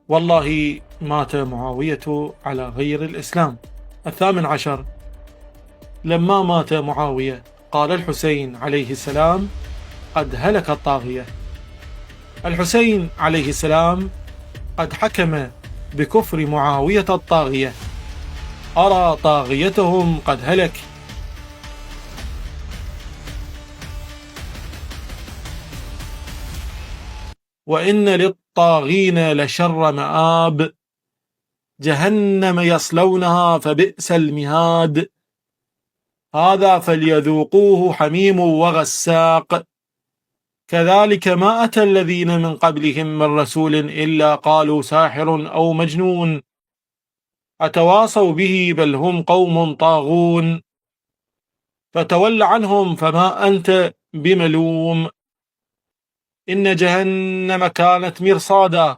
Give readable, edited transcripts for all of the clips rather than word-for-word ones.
والله مات معاوية على غير الإسلام. 18، لما مات معاوية قال الحسين عليه السلام: قد هلك الطاغية. الحسين عليه السلام قد حكم بكفر معاوية الطاغية: أرى طاغيتهم قد هلك. وإن للطاغين لشر مآب، جهنم يصلونها فبئس المهاد. هذا فليذوقوه حميم وغساق، كذلك ما أتى الذين من قبلهم من رسول إلا قالوا ساحر أو مجنون، أتواصوا به بل هم قوم طاغون. فتول عنهم فما أنت بملوم، إن جهنم كانت مرصادا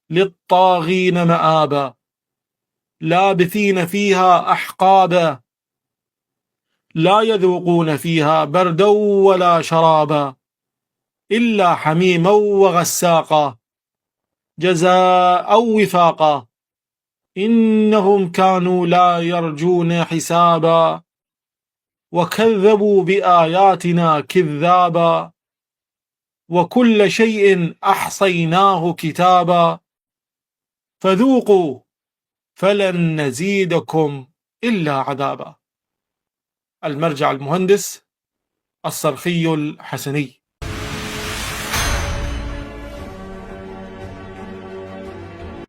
للطاغين مآبا، لابثين فيها أحقابا، لا يذوقون فيها بردا ولا شرابا إلا حميما وغساقا، جزاء وفاقا. إنهم كانوا لا يرجون حسابا، وكذبوا بآياتنا كذابا، وكل شيء أحصيناه كتابا، فذوقوا فلن نزيدكم إلا عذابا. المرجع المهندس الصرخي الحسني.